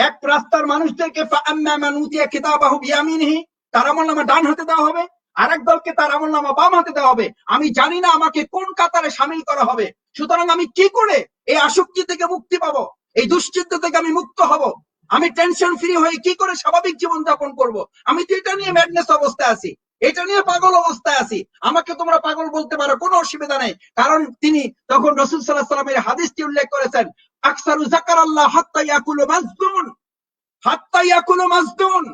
এক রাস্তার মানুষদেরকে ফাআম্মা মান উতিয়া কিতাবাহু বিয়ামিনিহি, তার আমলনামা ডান হাতে দেওয়া হবে, আরেক দলকে তার আমলনামা বাম হাতে দেওয়া হবে। আমি জানি না আমাকে কোন কাতারে শামিল করা হবে। সুতরাং আমি কি করে এই আসক্তি থেকে মুক্তি পাবো, এই দুশ্চিন্তা থেকে আমি মুক্ত হব, আমি টেনশন ফ্রি হয়ে কি করে স্বাভাবিক জীবন যাপন করব? আমি তো এটা নিয়ে ম্যাডনেস অবস্থায় আছি, এটা নিয়ে পাগল অবস্থায় আছি। আমাকে তোমরা পাগল বলতে পারো, কোনো অসুবিধা নেই। কারণ তিনি তখন রাসূল সাল্লাল্লাহু আলাইহি ওয়াসাল্লামের হাদিসটি উল্লেখ করেছেন, আকসারু যাকারাল্লাহ হাত্তা ইয়াকুলু মাজদুন, হাত্তা ইয়াকুলু মাজদুন।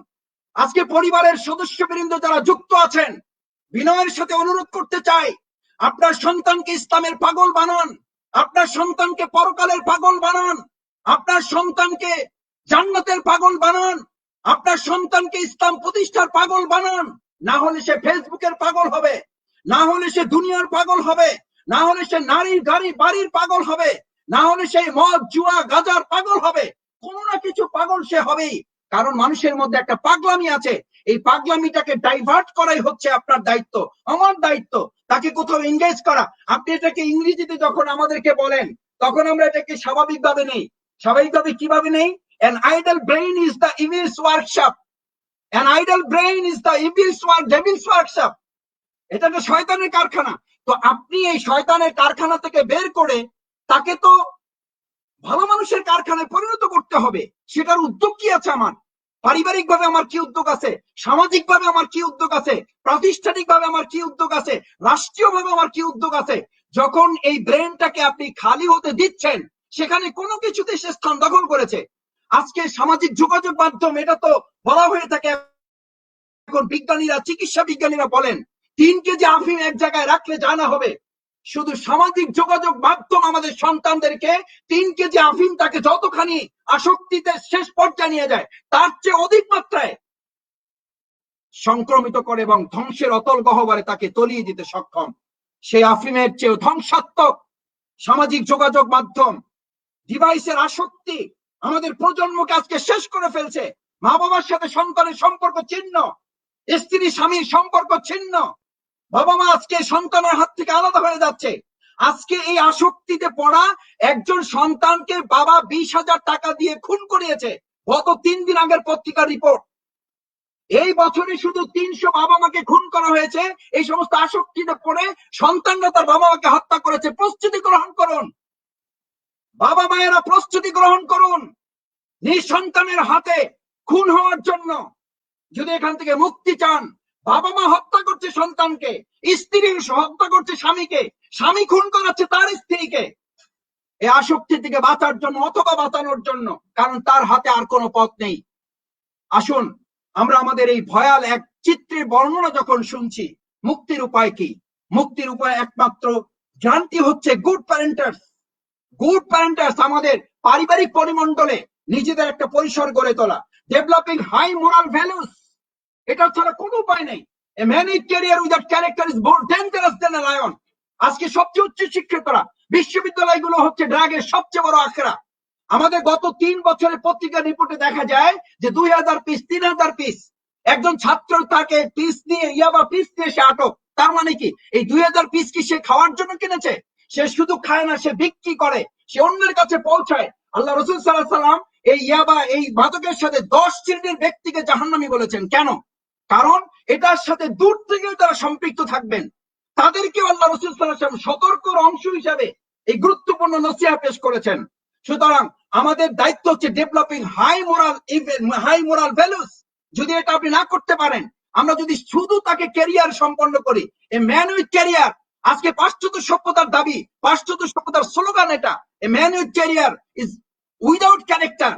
আজকে পরিবারের সদস্যবৃন্দ যারা যুক্ত আছেন, বিনয়ের সাথে অনুরোধ করতে চাই, আপনার সন্তানকে ইসলামের পাগল বানান, আপনার সন্তানকে পরকালের পাগল বানান, আপনার সন্তানকে জান্নাতের পাগল বানান, আপনার সন্তানকে ইসলাম প্রতিষ্ঠার পাগল বানান। না হলে সে ফেসবুকের পাগল হবে, না হলে সে দুনিয়ার পাগল হবে, না হলে সে নারীর গাড়ি বাড়ির পাগল হবে, না হলে সে মদ জুয়া গাজার পাগল হবে। কোনো না কিছু পাগল সে হবেই। কারণ মানুষের মধ্যে একটা পাগলামি আছে, এই পাগলামিটাকে ডাইভার্ট করাই হচ্ছে আপনার দায়িত্ব, আমার দায়িত্ব, তাকে কোথাও এনগেজ করা। আপনি এটাকে ইংরেজিতে যখন আমাদেরকে বলেন, তখন আমরা এটাকে স্বাভাবিকভাবে নেই। স্বাভাবিকভাবে কিভাবে নেই? An idle brain is the evil's workshop. An idle brain is the devil's workshop. এটা তো শয়তানের কারখানা। তো আপনি এই শয়তানের কারখানা থেকে বের করে তাকে তো ভালো মানুষের কারখানায় পরিণত করতে হবে। সেটার উদ্যোগ কি আছে আমার? পারিবারিক ভাবে আমার কি উদ্যোগ আছে, সামাজিক ভাবে আমার কি উদ্যোগ আছে, প্রাতিষ্ঠানিক ভাবে আমার কি উদ্যোগ আছে, রাষ্ট্রীয় ভাবে আমার কি উদ্যোগ আছে? যখন এই ব্রেনটাকে আপনি খালি হতে দিচ্ছেন, সেখানে কোনো কিছুতে সে স্থান দখল করেছে। আজকে সামাজিক যোগাযোগ মাধ্যম, এটা তো বলা হয়ে থাকে, এখন বিজ্ঞানীরা, চিকিৎসা বিজ্ঞানীরা বলেন 3 কেজি আফিম এক জায়গায় রাখলে জানা হবে। শুধু সামাজিক যোগাযোগ মাধ্যম আমাদের সন্তানদেরকে 3 কেজি আফিম তাকে যতখানি আসক্তিতে শেষ পর্যায়ে নিয়ে যায়, তার চেয়ে অধিক মাত্রায় সংক্রমিত করে এবং ধ্বংসের অতল গহ্বরে তাকে তলিয়ে দিতে সক্ষম। সেই আফিমের চেয়ে ধ্বংসাত্মক সামাজিক যোগাযোগ মাধ্যম, ডিভাইসের আসক্তি আমাদের প্রজন্মকে আজকে শেষ করে ফেলছে। মা বাবার সাথে সন্তানের সম্পর্ক ছিন্ন, স্ত্রী স্বামীর সম্পর্ক ছিন্ন, বাবা মা আজকে সন্তানের হাত থেকে আলাদা হয়ে যাচ্ছে। আজকে এই আসক্তিতে পড়া একজন সন্তানকে বাবা 20,000 টাকা দিয়ে খুন করিয়েছে, গত 3 দিন আগের পত্রিকার রিপোর্ট। এই বছরে শুধু 300 বাবা মাকে খুন করা হয়েছে এই সমস্ত আসক্তিতে পড়ে। সন্তানরা তার বাবা মাকে হত্যা করেছে। প্রস্তুতি গ্রহণ করুন, বাবা মায়েরা প্রস্তুতি গ্রহণ করুন নিজ সন্তানের হাতে খুন হওয়ার জন্য। যদি এখান থেকে মুক্তি চান, বাবা মা হত্যা করছে সন্তানকে, স্ত্রী হত্যা করছে স্বামীকে, স্বামী খুন করাচ্ছে তার স্ত্রীকে, এই আসক্তি থেকে বাঁচার জন্য অথবা বাঁচানোর জন্য, কারণ তার হাতে আর কোনো পথ নেই। আসুন আমরা আমাদের এই ভয়াল এক চিত্রের বর্ণনা যখন শুনছি, মুক্তির উপায় কি? মুক্তির উপায় একমাত্র জানতে হচ্ছে গুড প্যারেন্টার্স। গুড প্যারেন্টার্স আমাদের পারিবারিক পরিমণ্ডলে নিজেদের একটা পরিসর গড়ে তোলা, ডেভেলপিং হাই মোরাল ভ্যালুস। এটা ছাড়া কোনো উপায় নেই। A man with career without character is more dangerous than a lion. আজকে সবচেয়ে উচ্চ শিক্ষিতরা, বিশ্ববিদ্যালয়গুলো হচ্ছে ড্রাগের সবচেয়ে বড় আখড়া। আমাদের গত 3 বছরের পত্রিকা রিপোর্টে দেখা যায় যে 2000 পিস, 3000 পিস একজন ছাত্র তাকে পিস নিয়ে, ইয়াবা পিস নিয়ে সে আটক। তার মানে কি এই 2000 পিস কি সে খাওয়ার জন্য কিনেছে? সে শুধু খায় না, সে বিক্রি করে, সে অন্যের কাছে পৌঁছায়। আল্লাহ রাসূল সাল্লাল্লাহু আলাইহি ওয়াসাল্লাম এই ইয়াবা, এই মাদকের সাথে 10 শ্রেণীর ব্যক্তিকে জাহান্নামী বলেছেন। কেন? কারণ এটার সাথে দূর থেকে যারা সম্পৃক্ত থাকবেন তাদেরকে আল্লাহ রাসূল সাল্লাল্লাহু আলাইহি ওয়াসাল্লাম সতর্কর অংশ হিসেবে এই গুরুত্বপূর্ণ নসিহত পেশ করেছেন। সুতরাং আমাদের দায়িত্ব হচ্ছে ডেভেলপিং হাই মোরাল ভ্যালুস। যদি এটা আপনি না করতে পারেন, আমরা যদি শুধু তাকে ক্যারিয়ার সম্পন্ন করি, এ ম্যান উইথ ক্যারিয়ার, আজকে পাশ্চাত্য সভ্যতার দাবি, পাশ্চাত্য সভ্যতার স্লোগান এটা, a man with career is without character.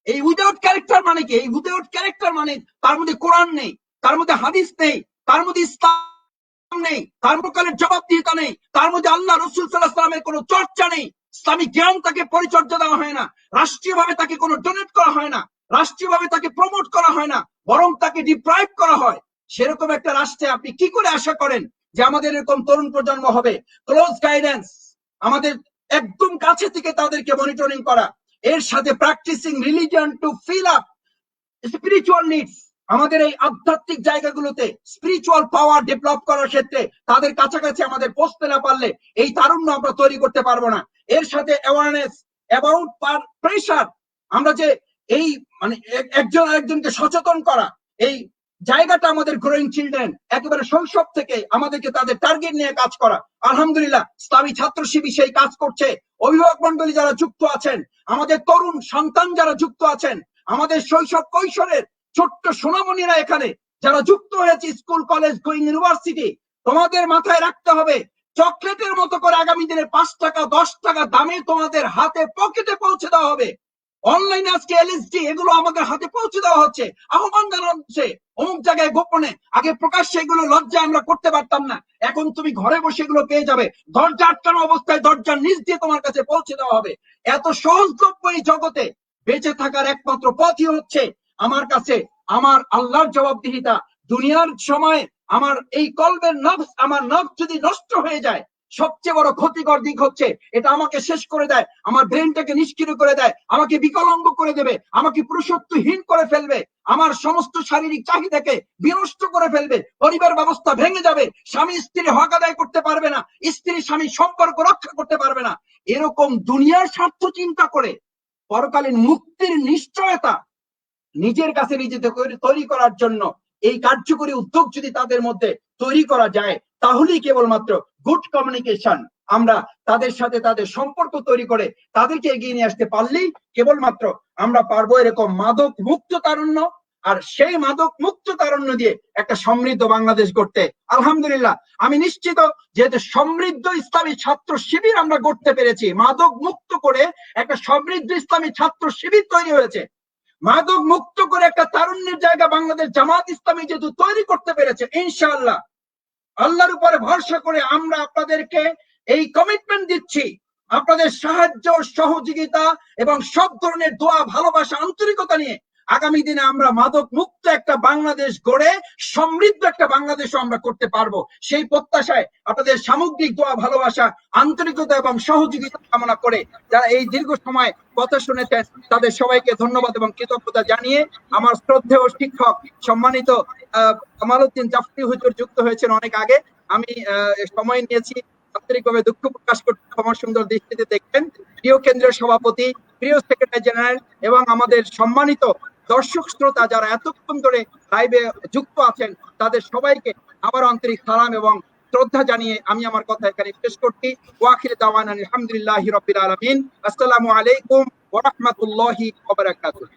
এই উইদাউট ক্যারেক্টার মানে কি? এই উইদাউট ক্যারেক্টার মানে তার মধ্যে কোরআন নেই, তার মধ্যে হাদিস নেই, তার মধ্যে ইসলাম নেই, তার মোকালের জবাবদিহিতা নেই, তার মধ্যে আল্লাহ রাসূল সাল্লাল্লাহু আলাইহি ওয়াসাল্লামের কোনো চর্চা নেই, ইসলামিক জ্ঞান তাকে পরিচর্যা দেওয়া হয় না, রাষ্ট্রীয়ভাবে তাকে কোনো ডোনেট করা হয় না, রাষ্ট্রীয়ভাবে তাকে প্রমোট করা হয় না, বরং তাকে ডিপ্রাইভ করা হয়। সেরকম একটা রাষ্ট্রে আপনি কি করে আশা করেন যে আমাদের এরকম তরুণ প্রজন্ম হবে? ক্লোজ গাইডেন্স, আমাদের একদম কাছে থেকে তাদেরকে মনিটরিং করা, এর সাথে practising religion to fill up spiritual needs. আমাদের এই আধ্যাত্মিক জায়গাগুলোতে স্পিরিচুয়াল পাওয়ার ডেভেলপ করার ক্ষেত্রে তাদের কাছাকাছি আমাদের পৌঁছতে না পারলে এই তারুণ্য আমরা তৈরি করতে পারবো না। এর সাথে অ্যাওয়ারনেস অ্যাবাউট প্রেশার, আমরা যে এই মানে একজন আরেকজনকে সচেতন করা, এই জায়গাটা আমাদের গ্রোয়িং চিলড্রেন একেবারে শৈশব থেকে আমাদেরকে তাদের টার্গেট নিয়ে কাজ করা। আলহামদুলিল্লাহ ইসলামী ছাত্র শিবির সেই কাজ করছে। অভিভাবক মন্ডলী যারা যুক্ত আছেন, আমাদের তরুণ সন্তান যারা যুক্ত আছেন, আমাদের শৈশব কৈশোরের ছোট্ট সোনামণিরা এখানে যারা যুক্ত হয়েছে স্কুল কলেজ গোয়িং ইউনিভার্সিটি, তোমাদের মাথায় রাখতে হবে চকলেটের মতো করে আগামী দিনে 5 টাকা 10 টাকা দামে তোমাদের হাতে পকেটে পৌঁছে দেওয়া হবে। অনলাইনে আজকে এলএসডি এগুলো আমাদের হাতে পৌঁছে দেওয়া হচ্ছে, আহ্বান জানানো হচ্ছে অমুক জায়গায় গোপনে। আগে প্রকাশ্যে এগুলো লজ্জা আমরা করতে পারতাম না, এখন তুমি ঘরে বসে এগুলো পেয়ে যাবে। দরজা আটকানো অবস্থায় দরজার নিচ দিয়ে তোমার কাছে পৌঁছে দেওয়া হবে। এত সহজলভ্য এই জগতে বেঁচে থাকার একমাত্র পথই হচ্ছে আমার কাছে আমার আল্লাহর জবাবদিহিতা। দুনিয়ার সময় আমার এই কলবের নফস, আমার নফস যদি নষ্ট হয়ে যায়, সবচেয়ে বড় ক্ষতিকর দিক হচ্ছে এটা আমাকে শেষ করে দেয়, আমার ব্রেনটাকে নিষ্ক্রিয় করে দেয়, আমাকে বিকলাঙ্গ করে দেবে, আমাকে পুরুষত্বহীন করে ফেলবে, আমার সমস্ত শারীরিক চাহিদাকে বিনষ্ট করে ফেলবে, পরিবার ব্যবস্থা ভেঙে যাবে, স্বামী স্ত্রী হক আদায় করতে পারবে না, স্ত্রী স্বামী সম্পর্ক রক্ষা করতে পারবে না। এরকম দুনিয়ার স্বার্থ চিন্তা করে পরকালীন মুক্তির নিশ্চয়তা নিজের কাছে নিজেদের তৈরি করার জন্য এই কার্যকরী উদ্যোগ যদি তাদের মধ্যে তৈরি করা যায়, তাহলেই কেবলমাত্র গুড কমিউনিকেশন, আমরা তাদের সাথে তাদের সম্পর্ক তৈরি করে তাদেরকে এগিয়ে নিয়ে আসতে পারলেই কেবলমাত্র আমরা পারবো এরকম মাদক মুক্ত তারুণ্য, আর সেই মাদক মুক্ত তারুণ্য দিয়ে একটা সমৃদ্ধ বাংলাদেশ গড়তে আলহামদুলিল্লাহ আমি নিশ্চিত, যেহেতু সমৃদ্ধ ইসলামী ছাত্র শিবির আমরা গড়তে পেরেছি, মাদক মুক্ত করে একটা সমৃদ্ধ ইসলামী ছাত্র শিবির তৈরি হয়েছে, মাদক মুক্ত করে একটা তারুণ্যের জায়গা বাংলাদেশ জামাত ইসলামী যেহেতু তৈরি করতে পেরেছে, ইনশাআল্লাহ আল্লাহর উপরে ভরসা করে আমরা আপনাদেরকে এই কমিটমেন্ট দিচ্ছি, আপনাদের সাহায্য সহযোগিতা এবং সব ধরনের দোয়া ভালোবাসা আন্তরিকতা নিয়ে আগামী দিনে আমরা মাদক মুক্ত একটা বাংলাদেশ গড়ে সমৃদ্ধ একটা বাংলাদেশ আমরা করতে পারবো। সেই প্রত্যাশায় আপনাদের সামগ্রিক দোয়া ভালোবাসা আন্তরিকতা এবং সহযোগিতা কামনা করে যারা এই দীর্ঘ সময় কথা শুনেছেন তাদের সবাইকে ধন্যবাদ এবং কৃতজ্ঞতা জানিয়ে আমার শ্রদ্ধেয় শিক্ষক সম্মানিত কামালউদ্দিন জাফরি হুজুর যুক্ত হয়েছেন অনেক আগে, আমি সময় নিয়েছি, আন্তরিকভাবে দুঃখ প্রকাশ করতে ক্ষমা সুন্দর দৃষ্টিতে দেখবেন। প্রিয় কেন্দ্রীয় সভাপতি, প্রিয় সেক্রেটারি জেনারেল এবং আমাদের সম্মানিত দর্শক শ্রোতা যারা এতক্ষণ ধরে লাইভে যুক্ত আছেন, তাদের সবাইকে আবার আন্তরিক সালাম এবং শ্রদ্ধা জানিয়ে আমি আমার কথা এখানে শেষ করছি। ওয়া আখিরু দাওয়ানা আলহামদুলিল্লাহি রাব্বিল আলামিন। আসসালামু আলাইকুম ওয়া রাহমাতুল্লাহি ওয়া বারাকাতুহু।